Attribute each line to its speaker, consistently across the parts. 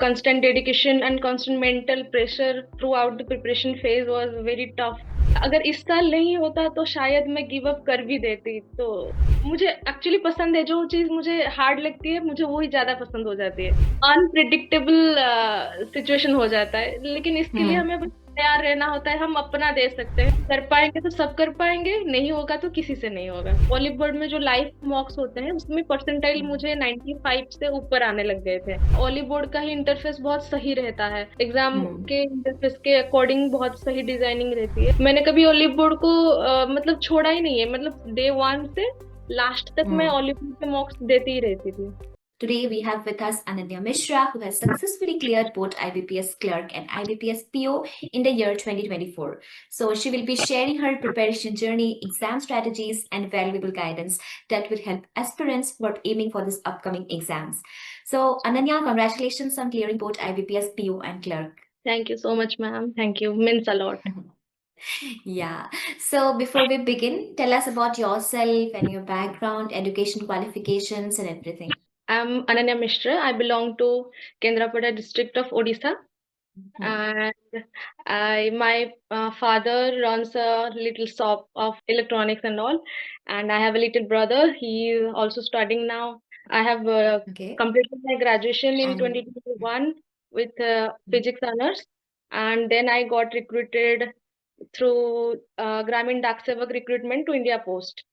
Speaker 1: constant dedication and constant mental pressure throughout the preparation phase was very tough. अगर इस साल नहीं होता तो शायद मैं गिव अप कर भी देती। तो मुझे एक्चुअली पसंद है, जो चीज मुझे हार्ड लगती है मुझे वो ही ज्यादा पसंद हो जाती है। अनप्रिडिक्टेबल सिचुएशन हो जाता है, लेकिन इसके लिए
Speaker 2: हम्म।
Speaker 1: हमें बस तैयार रहना होता है। हम अपना दे सकते हैं, कर पाएंगे तो सब कर पाएंगे, नहीं होगा तो किसी से नहीं होगा। ओलिव बोर्ड में जो लाइफ मॉक्स होते हैं उसमें परसेंटाइल मुझे 95 से ऊपर आने लग गए थे। ओलिव बोर्ड का ही इंटरफेस बहुत सही रहता है, एग्जाम
Speaker 2: हम्म।
Speaker 1: के इंटरफेस के अकॉर्डिंग बहुत सही डिजाइनिंग रहती है। मैंने कभी ओलिव बोर्ड को मतलब छोड़ा ही नहीं है, मतलब डे वन से लास्ट तक मैं
Speaker 2: हम्म।
Speaker 1: ओलिव बोर्ड के मॉक्स देती ही रहती थी।
Speaker 2: Today we have with us Ananya Mishra, who has successfully cleared both IBPS Clerk and IBPS PO in the year 2024. So she will be sharing her preparation journey, exam strategies, and valuable guidance that will help aspirants who are aiming for this upcoming exams. So Ananya, congratulations on clearing both IBPS PO and Clerk.
Speaker 1: Thank you so much ma'am, thank you, means a lot.
Speaker 2: Yeah. So before we begin, tell us about yourself and your background, education qualifications, and everything.
Speaker 1: I'm Ananya Mishra. I belong to Kendrapada district of Odisha,
Speaker 2: Hmm.
Speaker 1: and my father runs a little shop of electronics and all, and I have a little brother. He is also studying now. I have
Speaker 2: Okay.
Speaker 1: completed my graduation in
Speaker 2: And
Speaker 1: 2021 with physics honors, and then I got recruited through Gramin Dak Sevak recruitment to India Post.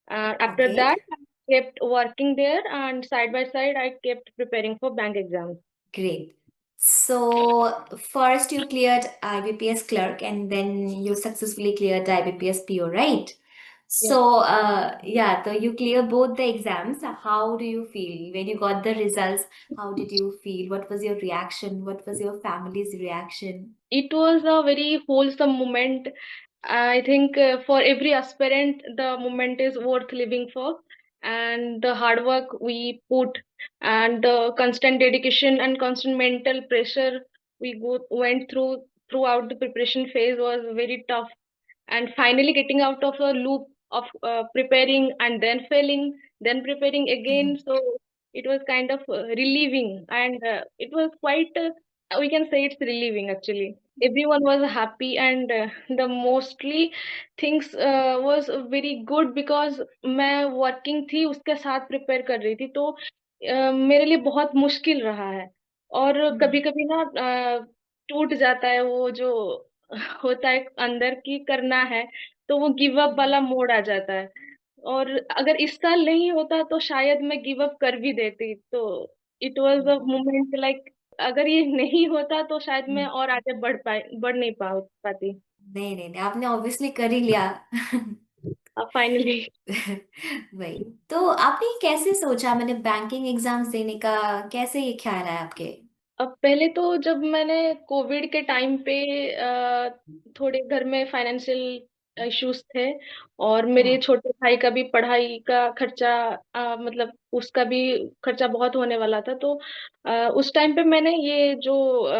Speaker 1: After
Speaker 2: okay.
Speaker 1: that, I kept working there, and side by side, I kept preparing for bank exams.
Speaker 2: Great. So first you cleared IBPS clerk and then you successfully cleared the IBPS PO, right?
Speaker 1: Yes.
Speaker 2: So yeah, so you clear both the exams. How do you feel when you got the results? How did you feel? What was your reaction? What was your family's reaction?
Speaker 1: It was a very wholesome moment. I think for every aspirant, the moment is worth living for. And the hard work we put, and the constant dedication and constant mental pressure went through throughout the preparation phase was very tough. And finally getting out of a loop of preparing and then failing, then preparing again. So it was kind of relieving, and it was quite, we can say it's relieving actually. Everyone was happy, and the mostly things was very good because मैं working थी, उसके साथ prepare कर रही थी, तो मेरे लिए बहुत मुश्किल रहा है। और कभी कभी ना टूट जाता है वो जो होता है अंदर की करना है, तो वो गिव अप वाला मोड आ जाता है। और अगर इस साल नहीं होता तो शायद मैं गिव अप कर भी देती। तो it was a moment like, अगर ये नहीं होता तो शायद मैं और आगे बढ़ नहीं पाती।
Speaker 2: नहीं नहीं नहीं, आपने ऑब्वियसली कर ही लिया।
Speaker 1: अब फाइनली।
Speaker 2: वही। तो आपने कैसे सोचा मैंने बैंकिंग एग्जाम्स देने का? कैसे ये ख्याल आया आपके?
Speaker 1: अब पहले तो जब मैंने कोविड के टाइम पे थोड़े घर में फाइनेंशियल इश्यूज थे, और मेरे
Speaker 2: हम्म।
Speaker 1: छोटे भाई का भी पढ़ाई का खर्चा, मतलब उसका भी खर्चा बहुत होने वाला था। तो उस टाइम पे मैंने ये जो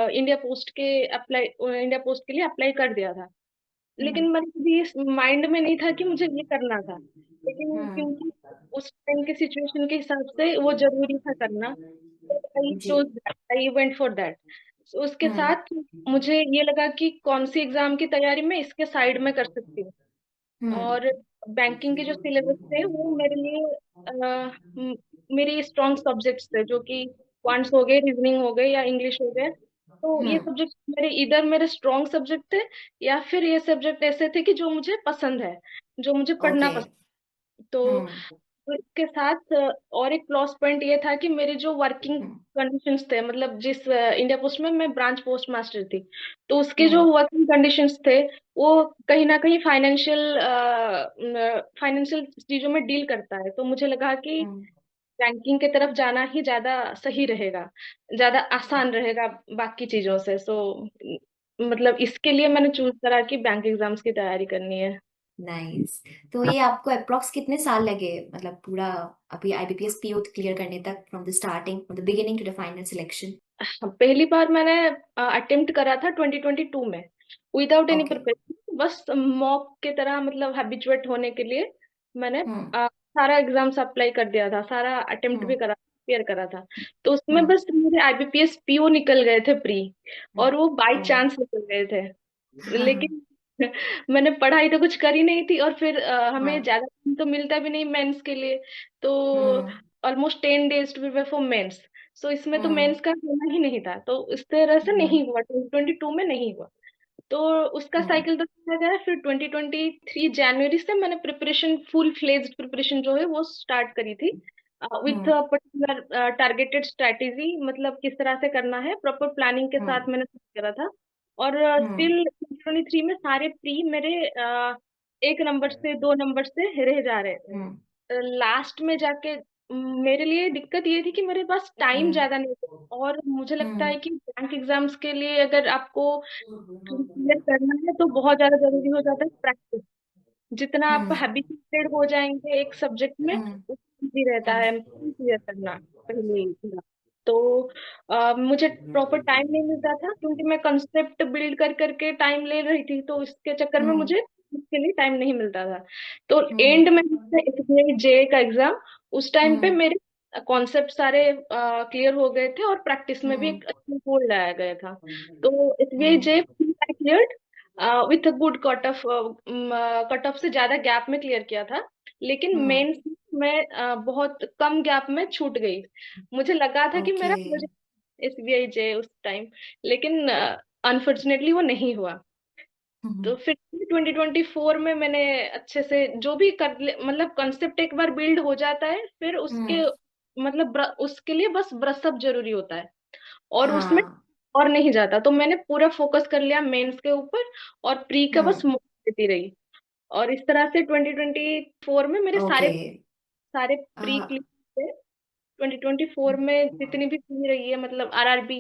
Speaker 1: इंडिया पोस्ट के लिए अप्लाई कर दिया था।
Speaker 2: हम्म।
Speaker 1: लेकिन मेरे कभी इस माइंड में नहीं था कि मुझे ये करना था, लेकिन
Speaker 2: हम्म।
Speaker 1: क्योंकि उस टाइम के सिचुएशन के हिसाब से वो जरूरी था करना, तो आई
Speaker 2: जी।
Speaker 1: Chose that, I went for that. उसके
Speaker 2: हम्म।
Speaker 1: साथ मुझे ये लगा कि कौन सी एग्जाम की तैयारी मैं इसके साइड में कर सकती हूँ।
Speaker 2: हम्म।
Speaker 1: और बैंकिंग के जो सिलेबस थे वो मेरे लिए मेरे स्ट्रॉन्ग सब्जेक्ट्स थे, जो कि क्वांट्स हो गए, रीजनिंग हो गए, या इंग्लिश हो गए। तो ये
Speaker 2: हम्म।
Speaker 1: सब्जेक्ट मेरे स्ट्रॉन्ग सब्जेक्ट थे, या फिर ये सब्जेक्ट ऐसे थे कि जो मुझे पसंद है, जो मुझे पढ़ना
Speaker 2: ओके।
Speaker 1: पसंद। तो
Speaker 2: हम्म।
Speaker 1: इसके साथ और एक प्लस पॉइंट ये था कि मेरे जो वर्किंग
Speaker 2: हम्म।
Speaker 1: कंडीशंस थे, मतलब जिस इंडिया पोस्ट में मैं ब्रांच पोस्ट मास्टर थी, तो उसके जो
Speaker 2: हम्म।
Speaker 1: वर्किंग कंडीशंस थे वो कहीं ना कहीं फाइनेंशियल चीजों में डील करता है। तो मुझे लगा कि
Speaker 2: हम्म।
Speaker 1: बैंकिंग की तरफ जाना ही ज्यादा सही रहेगा, ज्यादा आसान रहेगा बाकी चीजों से। सो मतलब इसके लिए मैंने चूज करा कि बैंक एग्जाम्स की तैयारी करनी है।
Speaker 2: नाइस। तो ये आपको अप्रोक्स कितने साल लगे, मतलब पूरा अभी आईबीपीएस पीओ क्लियर करने तक, from the starting, from the beginning to the final selection?
Speaker 1: पहली बार मैंने अटेम्प्ट करा था 2022 में, विदाउट एनी
Speaker 2: ओके।
Speaker 1: प्रिपरेशन, बस मॉक के तरह, मतलब हैबिचुएट होने के लिए मैंने
Speaker 2: हम्म।
Speaker 1: सारा एग्जाम्स अप्लाई कर दिया था, सारा अटेम्प्ट भी
Speaker 2: हम्म।
Speaker 1: करा। प्रिपेयर करा था, तो उसमें
Speaker 2: हम्म।
Speaker 1: बस मेरे IBPS PO निकल गए थे प्री, और वो बाय
Speaker 2: ओ।
Speaker 1: चांस निकल गए थे।
Speaker 2: हाँ।
Speaker 1: लेकिन मैंने पढ़ाई तो कुछ करी नहीं थी, और फिर हमें
Speaker 2: हाँ।
Speaker 1: ज्यादा टाइम तो मिलता भी नहीं मेंस के लिए, तो
Speaker 2: hmm.
Speaker 1: Almost 10 days to prepare for mains. So इसमें तो
Speaker 2: हम्म।
Speaker 1: मेंस का होना ही नहीं था, तो इस तरह से
Speaker 2: हम्म।
Speaker 1: नहीं हुआ, 2022 में नहीं हुआ। तो उसका
Speaker 2: हम्म।
Speaker 1: साइकिल तो चला गया। फिर 2023 जनवरी से मैंने प्रिपरेशन, फुल फ्लेज्ड प्रिपरेशन जो है वो स्टार्ट करी थी, with
Speaker 2: hmm.
Speaker 1: Particular targeted strategy, मतलब किस तरह से करना है, प्रॉपर प्लानिंग के साथ
Speaker 2: हम्म।
Speaker 1: मैंने करा था। और
Speaker 2: हम्म।
Speaker 1: स्टिल 2023 में सारे प्री मेरे 1 नंबर से 2 नंबर से रह जा रहे थे।
Speaker 2: हम्म।
Speaker 1: लास्ट में जाके मेरे लिए दिक्कत ये थी कि मेरे पास टाइम
Speaker 2: हम्म।
Speaker 1: ज्यादा नहीं था, और मुझे लगता
Speaker 2: हम्म।
Speaker 1: है कि बैंक एग्जाम्स के लिए अगर आपको क्लियर करना है तो बहुत ज्यादा जरूरी हो जाता है प्रैक्टिस। जितना आप
Speaker 2: हम्म।
Speaker 1: हैबिचुएटेड हो जाएंगे एक सब्जेक्ट में,
Speaker 2: हम्म।
Speaker 1: उतना इजी रहता है क्लियर करना पहले ही। तो मुझे प्रॉपर टाइम नहीं मिलता था, क्योंकि मैं कंसेप्ट बिल्ड कर करके टाइम ले रही थी, तो इसके चक्कर में
Speaker 2: हम्म।
Speaker 1: मुझे इसके लिए टाइम नहीं मिलता था। तो
Speaker 2: हम्म।
Speaker 1: एंड में SBI जे का एग्जाम, उस टाइम पे
Speaker 2: हम्म।
Speaker 1: मेरे कॉन्सेप्ट सारे क्लियर हो गए थे, और प्रैक्टिस में भी
Speaker 2: हम्म।
Speaker 1: एक अच्छा गोल लाया गया था। तो SBI
Speaker 2: hmm.
Speaker 1: J clear with a good cut off से ज्यादा गैप में क्लियर किया था। लेकिन
Speaker 2: हम्म।
Speaker 1: मेंस में बहुत कम गैप में छूट गई। मुझे लगा था कि
Speaker 2: ओके।
Speaker 1: मेरा SBI जे उस टाइम, लेकिन अनफॉर्चुनेटली वो नहीं हुआ।
Speaker 2: हम्म।
Speaker 1: तो फिर 2024 में मैंने अच्छे से जो भी मतलब कंसेप्ट एक बार बिल्ड हो जाता है, फिर उसके
Speaker 2: हम्म।
Speaker 1: मतलब उसके लिए बस ब्रशअप जरूरी होता है, और उसमें
Speaker 2: हाँ।
Speaker 1: और नहीं जाता। तो मैंने पूरा फोकस कर लिया मेंस के ऊपर, और प्री का बस
Speaker 2: हम्म।
Speaker 1: मौका देती रही। और इस तरह से 2024 में मेरे सारे
Speaker 2: ओके।
Speaker 1: सारे प्री
Speaker 2: हाँ।
Speaker 1: क्लियर थे। 2024 में जितनी भी प्री रही है, मतलब RRB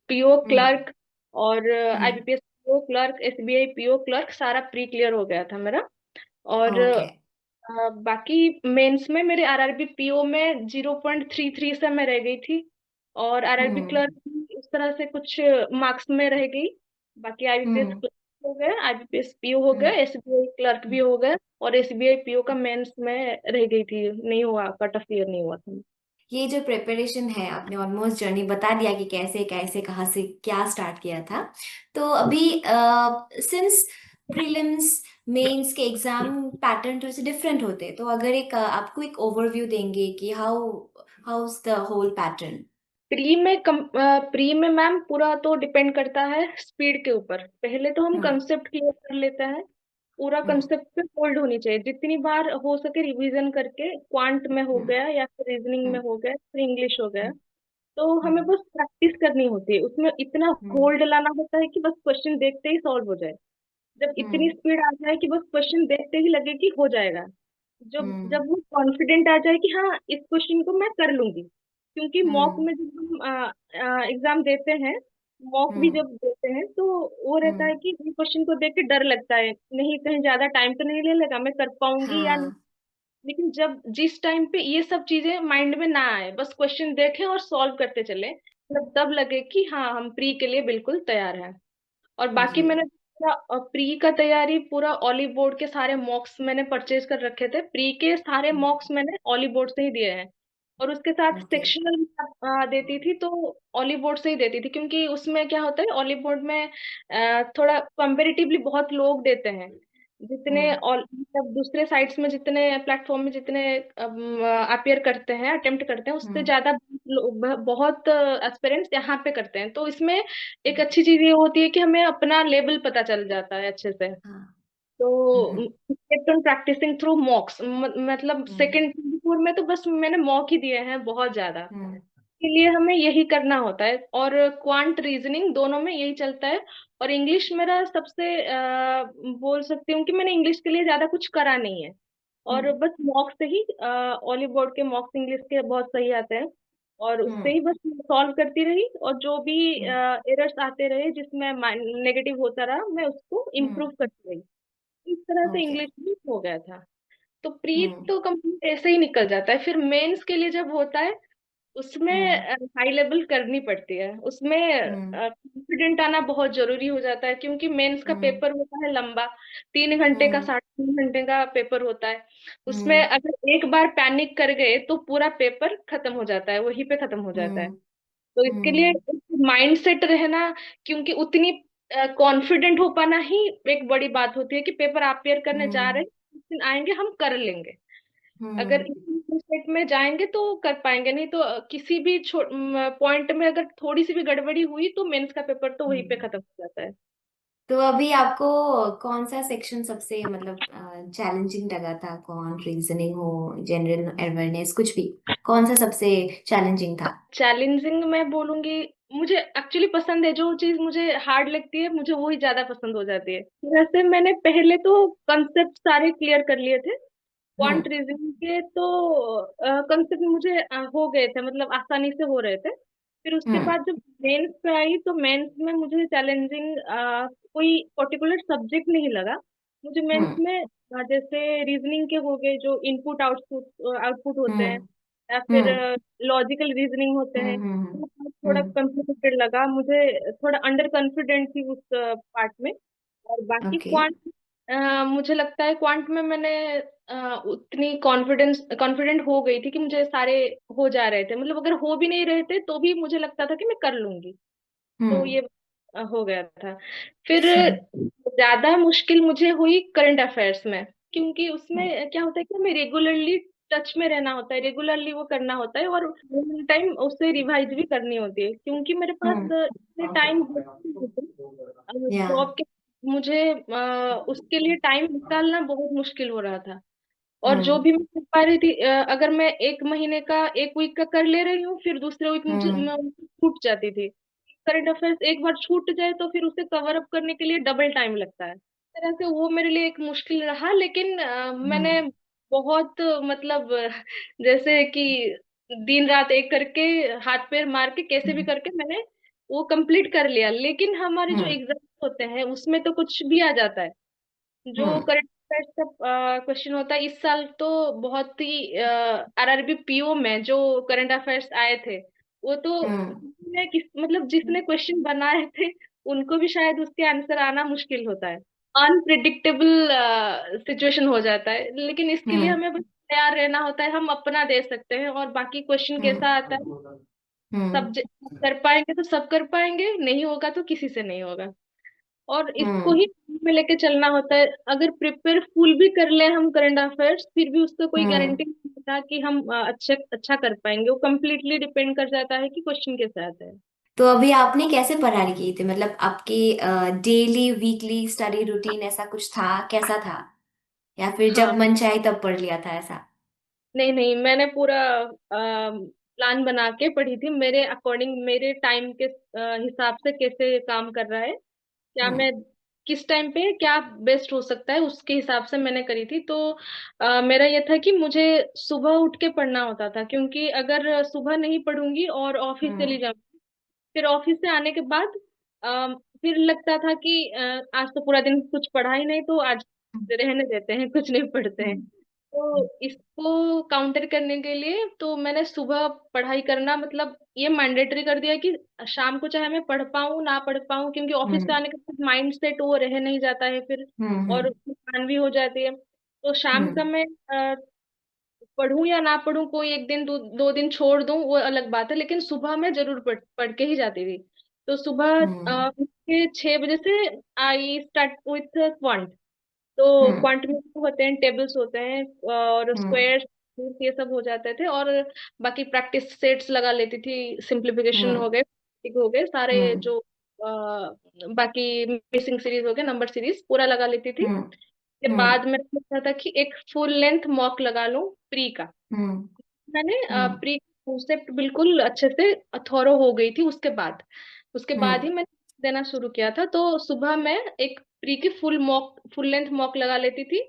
Speaker 1: PO
Speaker 2: हम्म।
Speaker 1: क्लर्क, और
Speaker 2: हम्म।
Speaker 1: IBPS PO clerk, SBI PO clerk, सारा प्री क्लियर हो गया था मेरा। और
Speaker 2: ओके।
Speaker 1: बाकी मेंस में मेरे RRB PO में 0.33 से मैं रह गई थी, और RRB
Speaker 2: हम्म।
Speaker 1: क्लर्क भी इस तरह से कुछ मार्क्स में रह गई। बाकी IBPS
Speaker 2: हम्म।
Speaker 1: क्लर्क हो गया, IBPS PO हो गया,
Speaker 2: हम्म।
Speaker 1: SBI क्लर्क भी हो गया, और SBI PO का मेंस में रह गई थी, नहीं हुआ, कट ऑफ क्लियर नहीं हुआ था।
Speaker 2: ये जो प्रिपरेशन है आपने ऑलमोस्ट जर्नी बता दिया कि कैसे कैसे कहाँ से क्या स्टार्ट किया था। तो अभी सिंस प्रीलिम्स मेंस के एग्जाम पैटर्न थोड़े से डिफरेंट होते हैं, तो अगर एक आपको एक ओवरव्यू देंगे कि how is the whole pattern.
Speaker 1: Pre में मैम पूरा तो डिपेंड करता है स्पीड के ऊपर। पहले तो हम
Speaker 2: हम्म।
Speaker 1: कंसेप्ट क्लियर कर लेते हैं, पूरा
Speaker 2: हम्म।
Speaker 1: कंसेप्ट पे होल्ड होनी चाहिए, जितनी बार हो सके रिवीजन करके, क्वांट में हो
Speaker 2: हम्म।
Speaker 1: गया या फिर रीजनिंग में
Speaker 2: हम्म।
Speaker 1: हो गया, फिर इंग्लिश हो गया।
Speaker 2: हम्म।
Speaker 1: तो हमें
Speaker 2: हम्म।
Speaker 1: बस प्रैक्टिस करनी होती है, उसमें इतना
Speaker 2: हम्म।
Speaker 1: होल्ड लाना होता है कि बस क्वेश्चन देखते ही सॉल्व हो जाए। जब इतनी
Speaker 2: हम्म।
Speaker 1: स्पीड आ जाए कि बस क्वेश्चन देखते ही लगे कि हो जाएगा, जब
Speaker 2: हम्म।
Speaker 1: जब वो कॉन्फिडेंट आ जाए कि हाँ इस क्वेश्चन को मैं कर लूंगी। क्योंकि मॉक
Speaker 2: हम्म।
Speaker 1: में जब हम एग्जाम देते हैं, मॉक भी
Speaker 2: हम्म।
Speaker 1: जब देते हैं, तो वो रहता
Speaker 2: हम्म।
Speaker 1: है कि ये क्वेश्चन को देख के डर लगता है, नहीं कहीं ज्यादा टाइम तो नहीं ले लेगा, मैं कर पाऊंगी या नहीं।
Speaker 2: हाँ।
Speaker 1: लेकिन जब जिस टाइम पे ये सब चीजें माइंड में ना आए, बस क्वेश्चन देखें और सॉल्व करते चले, मतलब तब लगे कि हाँ हम प्री के लिए बिल्कुल तैयार हैं। और बाकी
Speaker 2: जी।
Speaker 1: मैंने पूरा प्री का तैयारी, पूरा ऑलिव बोर्ड के सारे मॉक्स मैंने परचेज कर रखे थे, प्री के सारे मॉक्स मैंने ऑलिव बोर्ड से ही दिए हैं। और उसके साथ
Speaker 2: ओके।
Speaker 1: सेक्शनल देती थी, तो ऑलिव बोर्ड से ही देती थी, क्योंकि उसमें क्या होता है ऑलिव बोर्ड में थोड़ा कंपेरेटिवली बहुत लोग देते हैं। जितने
Speaker 2: हम्म।
Speaker 1: मतलब दूसरे साइट्स में, जितने प्लेटफॉर्म में जितने अपियर करते हैं, अटेम्प्ट करते हैं, उससे
Speaker 2: हम्म।
Speaker 1: ज्यादा बहुत एस्पिरेंट्स यहाँ पे करते हैं। तो इसमें एक अच्छी चीज ये होती है कि हमें अपना लेवल पता चल जाता है अच्छे से।
Speaker 2: हाँ।
Speaker 1: तो
Speaker 2: hmm.
Speaker 1: Kept on practising through mocks, मतलब
Speaker 2: हम्म।
Speaker 1: सेकंड फोर में तो बस मैंने मॉक ही दिए हैं बहुत ज्यादा।
Speaker 2: हम्म।
Speaker 1: के लिए हमें यही करना होता है, और क्वांट रीजनिंग दोनों में यही चलता है। और इंग्लिश मेरा सबसे बोल सकती हूँ कि मैंने इंग्लिश के लिए ज्यादा कुछ करा नहीं है, और
Speaker 2: हम्म।
Speaker 1: बस मॉक से ही ऑलिव बोर्ड के मॉक्स इंग्लिश के बहुत सही आते हैं, और उससे
Speaker 2: हम्म।
Speaker 1: ही बस सॉल्व करती रही, और जो भी
Speaker 2: हम्म।
Speaker 1: एरर्स आते रहे जिसमें नेगेटिव होता रहा, मैं उसको
Speaker 2: हम्म।
Speaker 1: इम्प्रूव करती रही। इस तरह से
Speaker 2: ओके।
Speaker 1: इंग्लिश भी हो गया था। तो प्री
Speaker 2: हम्म।
Speaker 1: तो कंप्लीट ऐसे ही निकल जाता है। फिर मेंस के लिए जब होता है, उसमें
Speaker 2: हम्म
Speaker 1: हाई लेवल करनी पड़ती है, उसमें
Speaker 2: हम्म
Speaker 1: कॉन्फिडेंट आना बहुत जरूरी हो जाता है, क्योंकि मेंस का
Speaker 2: हम्म
Speaker 1: पेपर होता है लंबा, 3 घंटे का,
Speaker 2: हम्म
Speaker 1: 3.5 घंटे का पेपर होता है। उसमें
Speaker 2: हम्म
Speaker 1: अगर एक बार पैनिक कर गए तो पूरा पेपर खत्म हो जाता है, वहीं पे खत्म हो जाता है।
Speaker 2: हम्म
Speaker 1: तो इसके लिए
Speaker 2: हम्म
Speaker 1: माइंड सेट रहना, क्योंकि उतनी कॉन्फिडेंट हो पाना ही एक बड़ी बात होती है कि पेपर आप क्लियर करने जा रहे
Speaker 2: हम्म
Speaker 1: हैं, उस दिन आएंगे हम कर लेंगे। अगर
Speaker 2: हम्म
Speaker 1: इस सेट में जाएंगे तो कर पाएंगे, नहीं तो किसी भी पॉइंट में अगर थोड़ी सी भी गड़बड़ी हुई तो मेंस का पेपर तो वहीं पे
Speaker 2: हम्म।
Speaker 1: खत्म हो जाता है।
Speaker 2: तो अभी आपको कौन सा सेक्शन सबसे मतलब चैलेंजिंग लगा था? कौन, रीजनिंग हो, जनरल अवेयरनेस, कुछ भी, कौन सा सबसे चैलेंजिंग था?
Speaker 1: चैलेंजिंग मैं बोलूंगी, मुझे एक्चुअली पसंद है जो चीज मुझे हार्ड लगती है, मुझे वो ही ज्यादा पसंद हो जाती है। वैसे मैंने पहले तो कंसेप्ट सारे क्लियर कर लिए थे, क्वांट
Speaker 2: हम्म
Speaker 1: रीजनिंग के तो कंसेप्ट मुझे हो गए थे, मतलब आसानी से हो रहे थे। फिर उसके
Speaker 2: हम्म
Speaker 1: बाद जब मेंस पे आई तो मेंस में मुझे चैलेंजिंग कोई पर्टिकुलर सब्जेक्ट नहीं लगा। मुझे मेंस
Speaker 2: हम्म
Speaker 1: में जैसे रीजनिंग के हो गए, जो इनपुट आउटपुट आउटपुट होते हैं,
Speaker 2: हम्म
Speaker 1: या फिर
Speaker 2: हम्म
Speaker 1: लॉजिकल रीजनिंग होते हैं,
Speaker 2: हम्म
Speaker 1: वो part थोड़ा
Speaker 2: हम्म।
Speaker 1: कॉम्प्लिकेटेड लगा मुझे, थोड़ा अंडर कॉन्फिडेंट थी उस पार्ट में। और बाकी
Speaker 2: ओके।
Speaker 1: क्वांट, मुझे लगता है क्वांट में मैंने उतनी कॉन्फिडेंट हो गई थी कि मुझे सारे हो जा रहे थे, मतलब अगर हो भी नहीं रहे थे तो भी मुझे लगता था कि मैं कर लूंगी। तो
Speaker 2: हम्म
Speaker 1: ये हो गया था। फिर
Speaker 2: हम्म
Speaker 1: ज्यादा मुश्किल मुझे हुई करंट अफेयर्स में, क्योंकि उसमें क्या होता है कि हमें रेगुलरली टच में रहना होता है, रेगुलरली वो करना होता है, और टाइम उससे रिवाइज भी करनी होती है, क्योंकि मेरे पास
Speaker 2: हम्म।
Speaker 1: इतने टाइम
Speaker 2: या।
Speaker 1: जॉब के, मुझे उसके लिए टाइम निकालना बहुत मुश्किल हो रहा था। और जो
Speaker 2: हम्म
Speaker 1: भी मैं कर पा रही थी, अगर मैं एक महीने का, एक वीक का कर ले रही हूँ, फिर दूसरे वीक मुझे
Speaker 2: हम्म
Speaker 1: छूट जाती थी। करंट अफेयर्स एक बार छूट जाए तो फिर उसे कवर अप करने के लिए डबल टाइम लगता है। इस तरह से वो मेरे लिए एक मुश्किल रहा, लेकिन मैंने
Speaker 2: हम्म
Speaker 1: बहुत मतलब जैसे कि दिन रात एक करके, हाथ पैर मार के कैसे भी करके मैंने वो कंप्लीट कर लिया। लेकिन हमारे जो
Speaker 2: हम्म
Speaker 1: एग्जाम होते हैं उसमें तो कुछ भी आ जाता है। जो
Speaker 2: हम्म
Speaker 1: करंट अफेयर्स का क्वेश्चन होता है इस साल तो बहुत ही, आरआरबी पीओ में जो करंट अफेयर्स आए थे, वो तो
Speaker 2: हम्म
Speaker 1: मतलब जिसने क्वेश्चन बनाए थे उनको भी शायद उसके आंसर आना मुश्किल होता है। अनप्रिडिक्टेबल सिचुएशन हो जाता है, लेकिन इसके लिए
Speaker 2: हम्म
Speaker 1: हमें बस तैयार रहना होता है, हम अपना दे सकते हैं, और बाकी क्वेश्चन कैसा आता है, सब कर पाएंगे तो सब कर पाएंगे, नहीं होगा तो किसी से नहीं होगा। और इसको
Speaker 2: हम्म
Speaker 1: ही में लेके चलना होता है। अगर प्रिपेयर फुल भी कर ले हम करंट अफेयर्स, फिर भी उसका कोई
Speaker 2: हम्म।
Speaker 1: गारंटी नहीं होता कि हम अच्छा अच्छा कर पाएंगे, वो कम्प्लीटली डिपेंड कर जाता है कि क्वेश्चन कैसे आता है।
Speaker 2: तो अभी आपने कैसे पढ़ाई की थी? मतलब आपकी डेली वीकली स्टडी रूटीन ऐसा कुछ था, कैसा था? या फिर जब
Speaker 1: हाँ,
Speaker 2: मन चाहे तब पढ़ लिया था, ऐसा?
Speaker 1: नहीं नहीं, मैंने पूरा प्लान बना के पढ़ी थी, मेरे अकॉर्डिंग, मेरे टाइम के हिसाब से कैसे काम कर रहा है, क्या
Speaker 2: हम्म
Speaker 1: मैं किस टाइम पे क्या बेस्ट हो सकता है, उसके हिसाब से मैंने करी थी। तो मेरा ये था कि मुझे सुबह उठ के पढ़ना होता था, क्योंकि अगर सुबह नहीं पढ़ूंगी और ऑफिस चली
Speaker 2: हम्म
Speaker 1: जाऊंगी, फिर ऑफिस से आने के बाद फिर लगता था कि आज तो पूरा दिन कुछ पढ़ा ही नहीं, तो आज रहने देते हैं, कुछ नहीं पढ़ते हैं। तो इसको काउंटर करने के लिए तो मैंने सुबह पढ़ाई करना, मतलब ये मैंडेटरी कर दिया कि शाम को चाहे मैं पढ़ पाऊँ ना पढ़ पाऊँ, क्योंकि ऑफिस से
Speaker 2: हम्म
Speaker 1: आने के बाद माइंड सेट वो रह नहीं जाता है फिर, और
Speaker 2: हम्म
Speaker 1: थकान भी हो जाती है। तो शाम का
Speaker 2: हम्म
Speaker 1: मैं पढ़ूं या ना पढ़ूं, कोई एक दिन 2 दिन छोड़ दूं, वो अलग बात है, लेकिन सुबह मैं जरूर पढ़ के ही जाती थी। तो सुबह
Speaker 2: हम्म
Speaker 1: उठ के 6 बजे से आई स्टार्ट विथ क्वांट। तो
Speaker 2: हम्म
Speaker 1: क्वांट में होते हैं, टेबल्स होते हैं और
Speaker 2: हम्म
Speaker 1: स्क्वायर्स, ये सब हो जाते थे, और बाकी प्रैक्टिस सेट्स लगा लेती थी, सिंप्लीफिकेशन
Speaker 2: हम्म
Speaker 1: हो गए, ठीक हो गए सारे,
Speaker 2: हम्म
Speaker 1: जो बाकी मिसिंग सीरीज हो गए, नंबर सीरीज पूरा लगा लेती थी।
Speaker 2: हम्म
Speaker 1: के
Speaker 2: हम्म
Speaker 1: बाद मैं सोचा था कि एक फुल लेंथ मॉक लगा लूं प्री का।
Speaker 2: हम्म
Speaker 1: मैंने
Speaker 2: हम्म
Speaker 1: प्री कॉन्सेप्ट बिल्कुल अच्छे से थॉरो हो गई थी, उसके बाद ही
Speaker 2: हम्म
Speaker 1: मैंने देना शुरू किया था। तो सुबह मैं एक प्री की फुल लेंथ मॉक लगा लेती थी,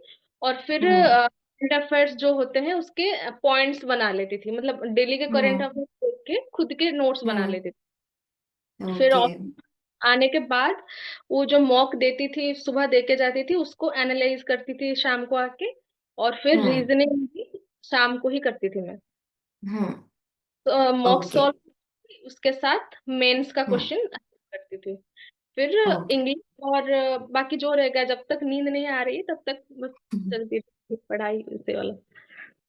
Speaker 1: और फिर
Speaker 2: हम्म
Speaker 1: करंट अफेयर्स जो होते हैं उसके पॉइंट्स बना लेती थी, मतलब डेली के करंट
Speaker 2: हम्म
Speaker 1: अफेयर्स देख के खुद के नोट्स बना
Speaker 2: हम्म।
Speaker 1: लेती थी। फिर
Speaker 2: ओके।
Speaker 1: आने के बाद वो जो मॉक देती थी, सुबह दे के जाती थी, उसको एनालाइज करती थी शाम को आके, और फिर
Speaker 2: हम्म
Speaker 1: रीजनिंग भी शाम को ही करती थी मैं।
Speaker 2: हम्म।
Speaker 1: Mock
Speaker 2: okay.
Speaker 1: सॉल्व उसके साथ मेंस का
Speaker 2: हम्म।
Speaker 1: क्वेश्चन करती थी। फिर
Speaker 2: ओके।
Speaker 1: इंग्लिश और बाकी जो रहेगा, जब तक नींद नहीं आ रही तब तक बस चलती थी पढ़ाई से वाला।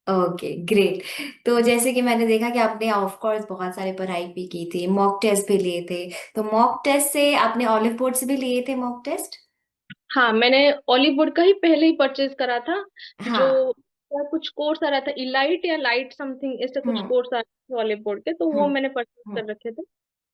Speaker 2: Okay great. तो जैसे कि मैंने देखा कि आपने ऑफ कोर्स बहुत सारे पढ़ाई भी की थी, मॉक टेस्ट भी लिए थे। तो मॉक टेस्ट से आपने ऑलिव बोर्ड से भी लिए थे मॉक टेस्ट?
Speaker 1: हाँ, मैंने ऑलीवुड का ही पहले ही परचेज करा था। जो
Speaker 2: हाँ।
Speaker 1: कुछ कोर्स आ रहा था, इलाइट या लाइट समथिंग ऐसे कुछ
Speaker 2: हम्म।
Speaker 1: कोर्स आ रहे थे ऑलीवुड के, तो वो
Speaker 2: हम्म।
Speaker 1: मैंने परचेज
Speaker 2: हम्म।
Speaker 1: कर रखे थे।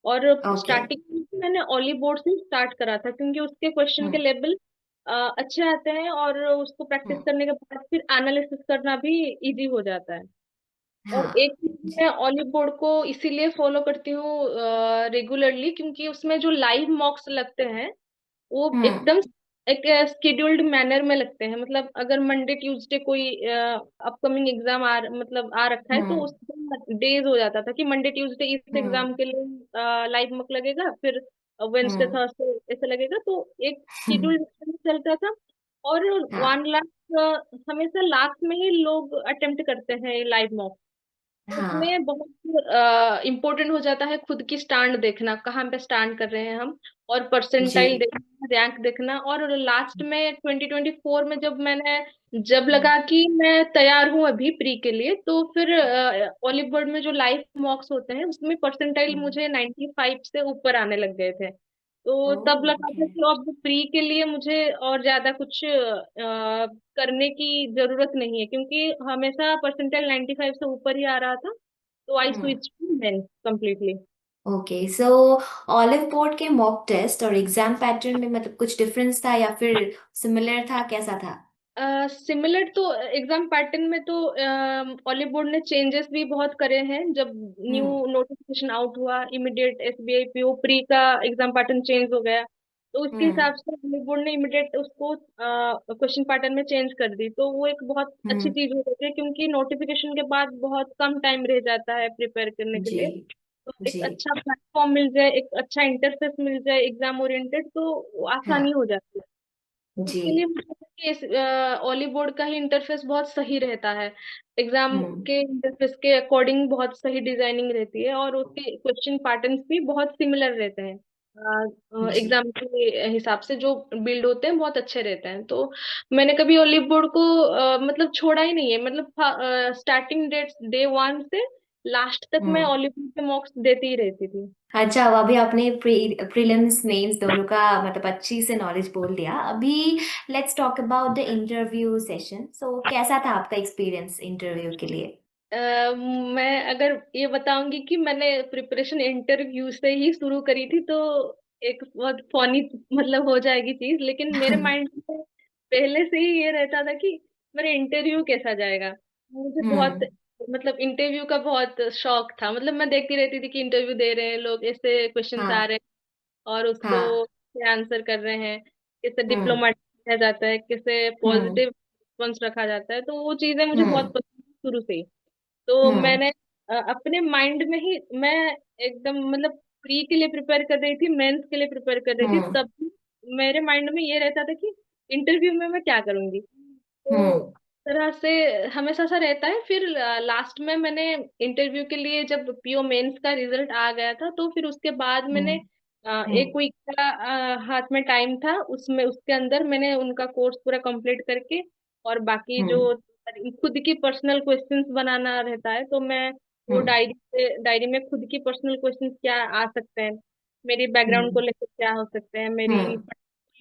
Speaker 1: और
Speaker 2: ओके।
Speaker 1: स्टार्टिंग में मैंने ऑलीवुड से स्टार्ट करा था, क्योंकि उसके क्वेश्चन के
Speaker 2: हम्म।
Speaker 1: लेवल अच्छे आते हैं, और उसको प्रैक्टिस
Speaker 2: हम्म।
Speaker 1: करने के बाद फिर एनालिसिस करना भी इजी हो जाता है। और
Speaker 2: हाँ
Speaker 1: एक चीज़ मैं
Speaker 2: जी।
Speaker 1: ऑलिव बोर्ड को इसीलिए फॉलो करती हूँ रेगुलरली, क्योंकि उसमें जो लाइव मॉक्स लगते हैं वो
Speaker 2: हम्म।
Speaker 1: एकदम एक स्केड्यूल्ड मैनर में लगते हैं। मतलब अगर मंडे ट्यूसडे कोई अपकमिंग एग्जाम मतलब आ रखा है, तो
Speaker 2: हम्म।
Speaker 1: उस दिन डेज हो जाता था कि मंडे ट्यूसडे इस
Speaker 2: हम्म।
Speaker 1: एग्जाम के लिए लाइव मॉक लगेगा, फिर वेंसडे
Speaker 2: हम्म।
Speaker 1: थर्सडे ऐसे लगेगा, तो एक
Speaker 2: हम्म।
Speaker 1: शेड्यूल चलता था। और
Speaker 2: हाँ।
Speaker 1: 1 लाख हमेशा लाख में ही लोग अटेम्प्ट करते हैं लाइव मॉक।
Speaker 2: हाँ।
Speaker 1: उसमें बहुत इम्पोर्टेंट हो जाता है खुद की स्टैंड देखना, कहाँ पे स्टैंड कर रहे हैं हम, और
Speaker 2: जी।
Speaker 1: परसेंटाइल देखना, रैंक देखना। और लास्ट में 2024 में जब
Speaker 2: हम्म।
Speaker 1: लगा कि मैं तैयार हूँ अभी प्री के लिए, तो फिर ओलिव बोर्ड में जो लाइव मॉक्स होते हैं उसमें परसेंटाइल
Speaker 2: हम्म।
Speaker 1: मुझे 95 से ऊपर आने लग गए थे। तो तब लगा
Speaker 2: ओके।
Speaker 1: था कि अब प्री के लिए मुझे और ज्यादा कुछ करने की जरूरत नहीं है, क्योंकि हमेशा परसेंटाइल 95 से ऊपर ही आ रहा था। तो I
Speaker 2: hmm.
Speaker 1: Switch to mains completely.
Speaker 2: Okay so Oliveboard के मॉक टेस्ट और एग्जाम पैटर्न में मतलब कुछ डिफरेंस था या फिर सिमिलर था, कैसा था?
Speaker 1: सिमिलर तो एग्जाम पैटर्न में तो ऑलिव बोर्ड ने चेंजेस भी बहुत करे हैं। जब न्यू
Speaker 2: हम्म।
Speaker 1: नोटिफिकेशन आउट हुआ, इमीडिएट एसबीआई पीओ प्री का एग्जाम पैटर्न चेंज हो गया, तो उसके
Speaker 2: हम्म।
Speaker 1: हिसाब से ऑलिव बोर्ड ने इमीडिएट उसको क्वेश्चन पैटर्न में चेंज कर दी। तो वो एक बहुत अच्छी
Speaker 2: हम्म।
Speaker 1: चीज हो गई है, क्योंकि नोटिफिकेशन के बाद बहुत कम टाइम रह जाता है प्रिपेयर करने के
Speaker 2: जी।
Speaker 1: लिए। तो एक
Speaker 2: जी।
Speaker 1: अच्छा प्लेटफॉर्म मिल जाए, एक अच्छा इंटरफेस मिल जाए एग्जाम ओरिएंटेड, तो वो आसानी
Speaker 2: हाँ
Speaker 1: हो जाती है।
Speaker 2: जी।
Speaker 1: उसके लिए मुझे लगता है कि इस ओली बोर्ड का ही इंटरफेस बहुत सही रहता है। एग्जाम
Speaker 2: हम्म।
Speaker 1: के इंटरफेस के अकॉर्डिंग बहुत सही डिजाइनिंग रहती है, और उसके क्वेश्चन पैटर्न्स भी बहुत सिमिलर रहते हैं।
Speaker 2: जी।
Speaker 1: एग्जाम के हिसाब से जो बिल्ड होते हैं बहुत अच्छे रहते हैं। तो मैंने कभी ओलिव बोर्ड को मतलब छोड़ा ही नहीं है। मतलब स्टार्टिंग डेट डे 1 से लास्ट तक मैं
Speaker 2: हम्म।
Speaker 1: ओलिव बोर्ड के मॉक्स देती ही रहती थी।
Speaker 2: अच्छा, अब अभी आपने प्रीलिम्स मेंस दोनों का मतलब अच्छी से नॉलेज बोल दिया। अभी let's talk about the interview session. So कैसा था आपका एक्सपीरियंस इंटरव्यू के लिए?
Speaker 1: मैं अगर ये बताऊंगी कि मैंने प्रिपरेशन इंटरव्यू से ही शुरू करी थी, तो एक बहुत फनी मतलब हो जाएगी चीज, लेकिन मेरे माइंड में पहले से ही ये रहता था कि मेरा इंटरव्यू कैसा जाएगा। मुझे बहुत
Speaker 2: हम्म।
Speaker 1: मतलब इंटरव्यू का बहुत शौक था। मतलब मैं देखती रहती थी कि इंटरव्यू दे रहे हैं लोग, ऐसे क्वेश्चंस आ
Speaker 2: हाँ।
Speaker 1: रहे हैं और उसको
Speaker 2: हाँ।
Speaker 1: कैसे आंसर कर रहे हैं, कैसे
Speaker 2: हम्म।
Speaker 1: डिप्लोमेटिक किया जाता है, कैसे
Speaker 2: हम्म।
Speaker 1: पॉजिटिव रिस्पॉन्स रखा जाता है। तो वो चीजें मुझे बहुत
Speaker 2: हम्म।
Speaker 1: पसंद थी शुरू से ही। तो
Speaker 2: हम्म।
Speaker 1: मैंने अपने माइंड में ही मैं एकदम मतलब प्री के लिए प्रिपेयर कर रही थी, मेंस के लिए प्रिपेयर कर रही थी,
Speaker 2: हम्म।
Speaker 1: तब भी मेरे माइंड में ये रहता था कि इंटरव्यू में मैं क्या करूंगी। तो
Speaker 2: हम्म।
Speaker 1: इस तरह से हमेशा सा रहता है। फिर लास्ट में मैंने इंटरव्यू के लिए जब पीओ मेंस का रिजल्ट आ गया था, तो फिर उसके बाद मैंने
Speaker 2: हम्म।
Speaker 1: एक
Speaker 2: हम्म।
Speaker 1: वीक का हाथ में टाइम था, उसमें उसके अंदर मैंने उनका कोर्स पूरा कंप्लीट करके, और बाकी जो
Speaker 2: हम्म।
Speaker 1: खुद की पर्सनल क्वेश्चंस बनाना रहता है, तो मैं वो
Speaker 2: हम्म।
Speaker 1: डायरी में खुद की पर्सनल क्वेश्चंस क्या आ सकते हैं, मेरी बैकग्राउंड को
Speaker 2: हम्म।
Speaker 1: लेकर क्या हो सकते हैं, मेरी
Speaker 2: हम्म।
Speaker 1: को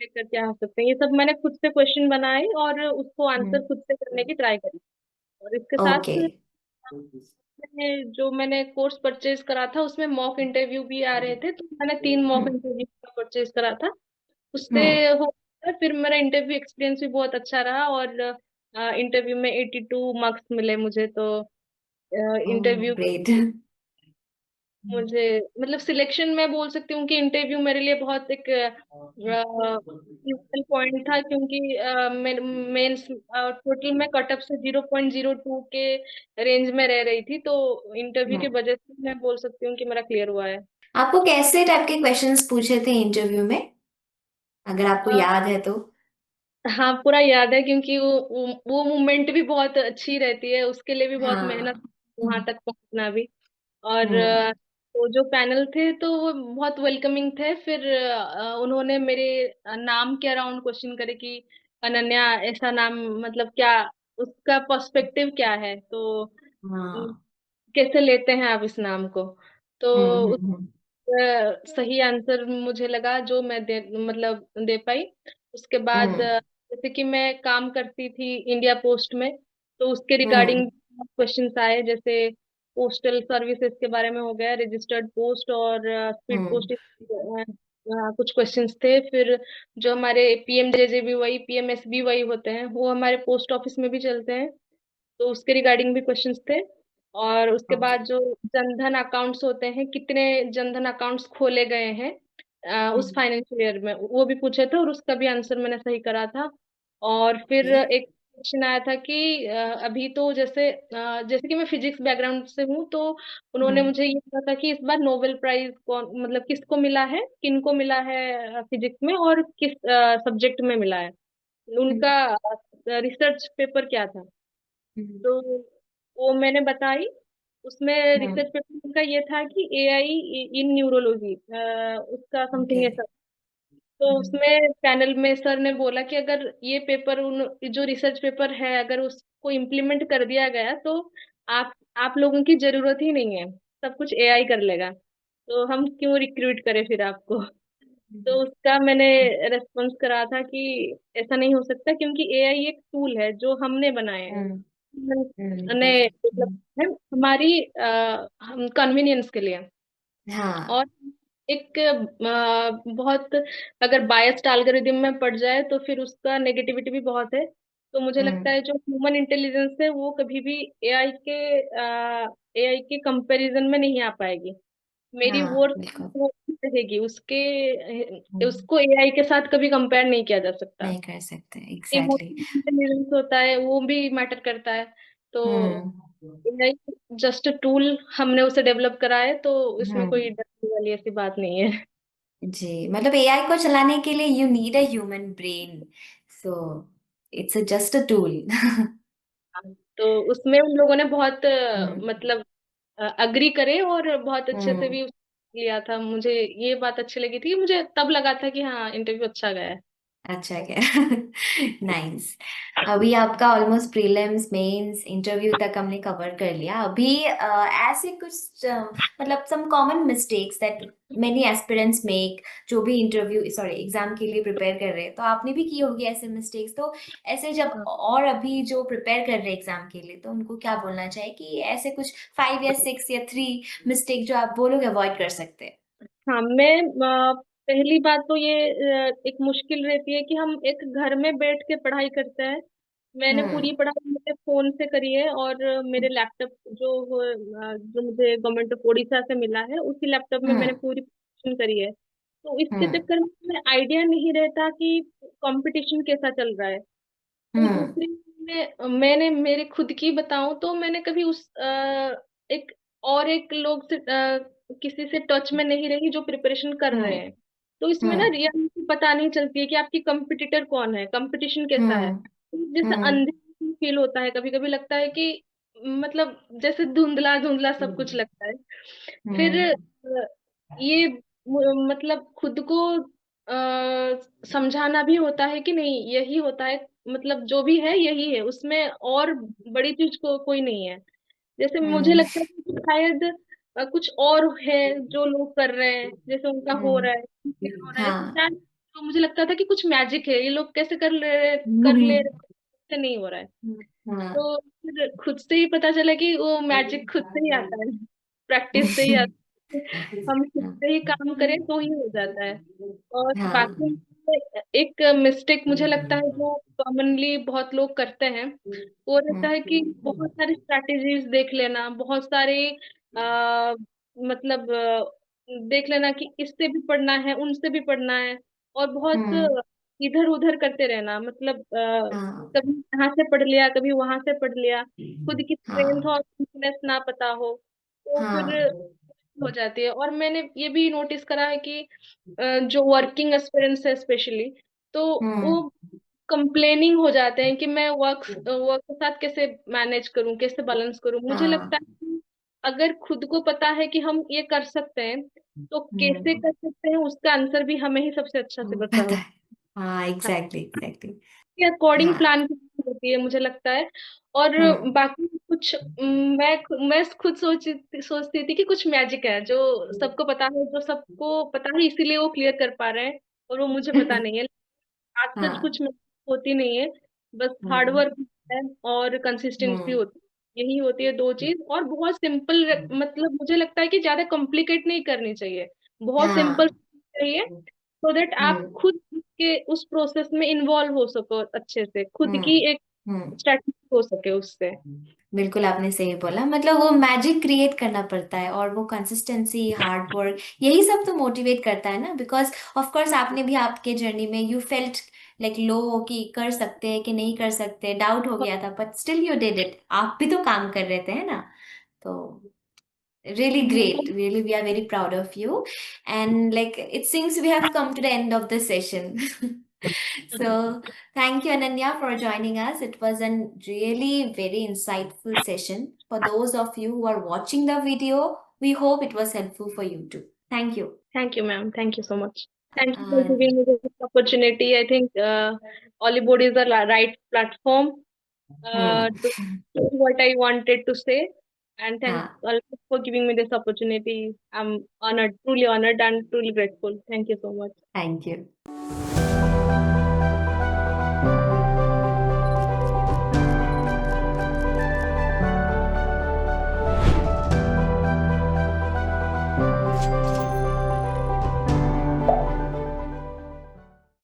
Speaker 1: लेकर क्या हो सकते हैं, ये सब मैंने खुद से क्वेश्चन बनाए और उसको
Speaker 2: हम्म।
Speaker 1: आंसर खुद से करने की ट्राई करी। और इसके साथ
Speaker 2: ओके।
Speaker 1: जो मैंने कोर्स परचेज करा था उसमें मॉक इंटरव्यू भी आ रहे थे, तो मैंने 3 मॉक
Speaker 2: हम्म।
Speaker 1: इंटरव्यू का परचेज करा था। उससे
Speaker 2: हम्म।
Speaker 1: हो फिर मेरा इंटरव्यू एक्सपीरियंस भी बहुत अच्छा रहा, और इंटरव्यू में 82 मार्क्स मिले मुझे। तो
Speaker 2: ओह
Speaker 1: इंटरव्यू
Speaker 2: ग्रेट।
Speaker 1: मुझे मतलब सिलेक्शन में बोल सकती हूँ कि इंटरव्यू मेरे लिए बहुत एक क्रूशियल पॉइंट था, क्योंकि मेंस टोटल में कटअप से 0.02 के रेंज में रह रही थी, तो इंटरव्यू की वजह से मैं बोल सकती हूँ कि मेरा क्लियर हुआ है।
Speaker 2: आपको कैसे टाइप के क्वेश्चंस पूछे थे इंटरव्यू में, अगर आपको
Speaker 1: अ,
Speaker 2: याद है तो?
Speaker 1: हाँ, पूरा याद है, क्योंकि वो मूवमेंट भी बहुत अच्छी रहती है, उसके लिए भी बहुत मेहनत
Speaker 2: हाँ।
Speaker 1: वहां तक पहुंचना भी। और
Speaker 2: हम्म
Speaker 1: तो जो पैनल थे तो वो बहुत वेलकमिंग थे। फिर उन्होंने मेरे नाम के अराउंड क्वेश्चन करे कि अनन्या ऐसा नाम मतलब क्या, उसका पर्सपेक्टिव क्या है, तो
Speaker 2: हाँ
Speaker 1: कैसे लेते हैं आप इस नाम को। तो उस
Speaker 2: हम्म।
Speaker 1: सही आंसर मुझे लगा जो मैं मतलब दे पाई। उसके बाद
Speaker 2: हम्म
Speaker 1: जैसे कि मैं काम करती थी इंडिया पोस्ट में, तो उसके
Speaker 2: हम्म
Speaker 1: रिगार्डिंग क्वेश्चंस आए, जैसे पोस्टल सर्विसेज के बारे में हो गया, रजिस्टर्ड पोस्ट और स्पीड
Speaker 2: हम्म
Speaker 1: पोस्ट, कुछ क्वेश्चंस थे। फिर जो हमारे पीएमजेजेबीवाई पीएमएसबीवाई होते हैं वो हमारे पोस्ट ऑफिस में भी चलते हैं, तो उसके रिगार्डिंग भी क्वेश्चंस थे। और उसके
Speaker 2: ओके।
Speaker 1: बाद जो जनधन अकाउंट्स होते हैं, कितने जनधन अकाउंट्स खोले गए हैं उस
Speaker 2: हम्म
Speaker 1: फाइनेंशियल ईयर में, वो भी पूछे थे और उसका भी आंसर मैंने सही करा था। और फिर
Speaker 2: ओके।
Speaker 1: एक क्वेश्चन आया था कि अभी तो जैसे जैसे कि मैं फिजिक्स बैकग्राउंड से हूँ, तो उन्होंने
Speaker 2: हम्म
Speaker 1: मुझे ये कहा था कि इस बार नोबेल प्राइज कौन मतलब किसको मिला है, किनको मिला है फिजिक्स में, और किस सब्जेक्ट में मिला है,
Speaker 2: हम्म
Speaker 1: उनका रिसर्च पेपर क्या था।
Speaker 2: हम्म
Speaker 1: तो वो मैंने बताई। उसमें
Speaker 2: हम्म,
Speaker 1: रिसर्च पेपर का ये था कि एआई इन न्यूरोलॉजी, उसका समथिंग
Speaker 2: ओके।
Speaker 1: ऐसा। तो
Speaker 2: हम्म
Speaker 1: उसमें पैनल में सर ने बोला कि अगर ये पेपर उन जो रिसर्च पेपर है अगर उसको इम्प्लीमेंट कर दिया गया तो आप आप लोगों की जरूरत ही नहीं है, सब कुछ एआई कर लेगा, तो हम क्यों रिक्रूट करें फिर आपको। तो उसका मैंने रेस्पॉन्स करा था कि ऐसा नहीं हो सकता, क्योंकि एआई एक टूल है जो हमने बनाए हैं,
Speaker 2: हम्म
Speaker 1: ने डेवलप
Speaker 2: हम्म,
Speaker 1: है हमारी हम कन्वीनियंस के लिए।
Speaker 2: हाँ।
Speaker 1: और एक बहुत अगर बायस्ड एल्गोरिदम में पड़ जाए तो फिर उसका नेगेटिविटी भी बहुत है। तो मुझे लगता
Speaker 2: हम्म
Speaker 1: है जो ह्यूमन इंटेलिजेंस है वो कभी भी एआई के एआई के कंपैरिजन में नहीं आ पाएगी। मेरी
Speaker 2: हाँ
Speaker 1: वर्थ
Speaker 2: बिल्कुल।
Speaker 1: वो रहेगी उसके,
Speaker 2: हम्म,
Speaker 1: उसको एआई के साथ कभी कंपेयर नहीं किया जा सकता।
Speaker 2: नहीं कर सकते एग्जैक्टली।
Speaker 1: इमोशनल इंटेलिजेंस होता है वो भी मैटर करता है। तो
Speaker 2: हम्म
Speaker 1: एआई जस्ट टूल, हमने उसे डेवलप करा है, तो इसमें
Speaker 2: हम्म
Speaker 1: कोई डरने वाली ऐसी बात नहीं है।
Speaker 2: जी, मतलब एआई को चलाने के लिए you need a human brain, so it's just a tool.
Speaker 1: तो उसमें उन लोगों ने बहुत
Speaker 2: हम्म
Speaker 1: मतलब अग्री करे और बहुत अच्छे से
Speaker 2: हम्म
Speaker 1: भी लिया था। मुझे ये बात अच्छी लगी थी, मुझे तब लगा था कि हाँ इंटरव्यू अच्छा गया है।
Speaker 2: अच्छा क्या। नाइस। अभी आपका ऑलमोस्ट प्रीलिम्स मेंस इंटरव्यू तक हमने कवर कर लिया। अभी ऐसे कुछ मतलब some common mistakes that many aspirants make, जो भी इंटरव्यू सॉरी एग्जाम के लिए प्रिपेयर कर रहे हैं, तो आपने भी की होगी ऐसे मिस्टेक्स। तो ऐसे जब
Speaker 1: हाँ
Speaker 2: और अभी जो प्रिपेयर कर रहे हैं एग्जाम के लिए, तो उनको क्या बोलना चाहिए कि ऐसे कुछ 5 या 6 या 3 मिस्टेक जो आप बोलोगे अवॉइड कर सकते हैं।
Speaker 1: हाँ, मैं पहली बात तो ये एक मुश्किल रहती है कि हम एक घर में बैठ के पढ़ाई करते हैं। मैंने पूरी
Speaker 2: हम्म
Speaker 1: पढ़ाई मेरे फोन से करी है, और मेरे लैपटॉप जो मुझे गवर्नमेंट ऑफ उड़ीसा से मिला है उसी लैपटॉप में मैंने
Speaker 2: हम्म
Speaker 1: पूरी प्रिपरेशन करी है। तो इसके
Speaker 2: हम्म
Speaker 1: चक्कर में हमें आइडिया नहीं रहता कि कंपटीशन कैसा चल रहा है। तो
Speaker 2: हम्म
Speaker 1: दूसरी मैंने मेरे खुद की बताऊं तो मैंने कभी उस एक और एक लोग से किसी से टच में नहीं रही जो प्रिपरेशन कर रहे
Speaker 2: हम्म
Speaker 1: हैं। तो इसमें ना
Speaker 2: हम्म
Speaker 1: रियलिटी पता नहीं चलती है कि आपकी कंपटीटर कौन है, कंपटीशन कैसा है।
Speaker 2: हम्म
Speaker 1: तो जैसे
Speaker 2: हम्म
Speaker 1: अंधे फील होता है, कभी कभी लगता है कि मतलब जैसे धुंधला धुंधला सब कुछ लगता है। फिर
Speaker 2: हम्म
Speaker 1: ये मतलब खुद को समझाना भी होता है कि नहीं यही होता है, मतलब जो भी है यही है, उसमें और बड़ी चीज कोई नहीं है। जैसे मुझे
Speaker 2: हम्म
Speaker 1: लगता है कि शायद कुछ और है जो लोग कर रहे हैं, जैसे उनका हो रहा है, हो रहा है, तो
Speaker 2: हाँ
Speaker 1: शायद तो मुझे लगता था कि कुछ मैजिक है, ये लोग कैसे कर ले
Speaker 2: हम्म,
Speaker 1: रहे, से नहीं हो रहा है।
Speaker 2: हाँ
Speaker 1: तो फिर खुद से ही पता चला कि वो मैजिक खुद से ही आता है, प्रैक्टिस से ही आता है। हम खुद से ही काम करें तो ही हो जाता है। और
Speaker 2: हाँ
Speaker 1: बाकी एक मिस्टेक मुझे लगता है जो कॉमनली बहुत लोग करते हैं, वो रहता है कि बहुत सारी स्ट्रैटेजीज देख लेना, बहुत सारे आ, मतलब देख लेना कि इससे भी पढ़ना है उनसे भी पढ़ना है, और बहुत
Speaker 2: हम्म,
Speaker 1: इधर उधर करते रहना, मतलब
Speaker 2: हाँ
Speaker 1: कभी यहाँ से पढ़ लिया कभी वहां से पढ़ लिया, खुद की स्ट्रेंथ
Speaker 2: हाँ
Speaker 1: और वीकनेस ना पता हो, तो फिर
Speaker 2: हाँ
Speaker 1: हो जाती है। और मैंने ये भी नोटिस करा है कि जो वर्किंग एस्पिरेंट्स है स्पेशली, तो वो
Speaker 2: हम्म
Speaker 1: कंप्लेनिंग हो जाते हैं कि मैं वर्क वर्क के साथ कैसे मैनेज करूं, कैसे बैलेंस करूं। मुझे लगता
Speaker 2: हाँ
Speaker 1: है कि अगर खुद को पता है कि हम ये कर सकते हैं, तो कैसे
Speaker 2: हम्म,
Speaker 1: कर सकते हैं उसका आंसर भी हमें ही सबसे अच्छा से पता
Speaker 2: पता
Speaker 1: हो।
Speaker 2: है। हाँ,
Speaker 1: हाँ,
Speaker 2: एग्जैक्टली एग्जैक्टली।
Speaker 1: के अकॉर्डिंग
Speaker 2: हाँ।
Speaker 1: प्लान होती है मुझे लगता है। और
Speaker 2: हम्म।
Speaker 1: बाकी कुछ मैं खुद सोचती थी कि कुछ मैजिक है जो सबको पता है, जो सबको पता है इसीलिए वो क्लियर कर पा रहे हैं, और वो मुझे पता नहीं है। आज सच
Speaker 2: हाँ।
Speaker 1: कुछ magic होती नहीं है, बस हार्ड
Speaker 2: हम्म।
Speaker 1: वर्क है और कंसिस्टेंसी
Speaker 2: हम्म।
Speaker 1: होती है। यही होती है दो चीज, और बहुत सिंपल, मतलब मुझे लगता है कि ज्यादा कॉम्प्लिकेट नहीं करनी चाहिए, बहुत सिंपल
Speaker 2: हाँ।
Speaker 1: चाहिए, सो दैट आप
Speaker 2: हम्म।
Speaker 1: खुद के उस प्रोसेस में इन्वॉल्व हो सको, अच्छे से खुद की
Speaker 2: हम्म।
Speaker 1: एक
Speaker 2: हम्म।
Speaker 1: स्ट्रेटजी हो सके उससे।
Speaker 2: बिल्कुल आपने सही बोला, मतलब वो मैजिक क्रिएट करना पड़ता है, और वो कंसिस्टेंसी, हार्ड वर्क, यही सब तो मोटिवेट करता है ना। बिकॉज ऑफ कोर्स आपने भी आपके जर्नी में यू फेल्ट लाइक लो कि कर सकते हैं कि नहीं कर सकते, डाउट हो गया था, but still you did it, आप भी तो काम कर रहे थे, है ना। तो really great. Really, we are very proud of you. And like it seems we have come to the end of the session. So thank you, Ananya, for joining us. It was a really very insightful session. For those of you who are watching the video, we hope it was helpful for you too. Thank you.
Speaker 1: Thank you, ma'am. Thank you so much. Thank you for
Speaker 2: And
Speaker 1: giving me this opportunity. I think Hollywood is the right platform to
Speaker 2: hmm.
Speaker 1: do what I wanted to say. And thanks
Speaker 2: हाँ,
Speaker 1: also for giving me this opportunity. I'm honored, truly honored, and truly grateful. Thank you so much.
Speaker 2: thank you.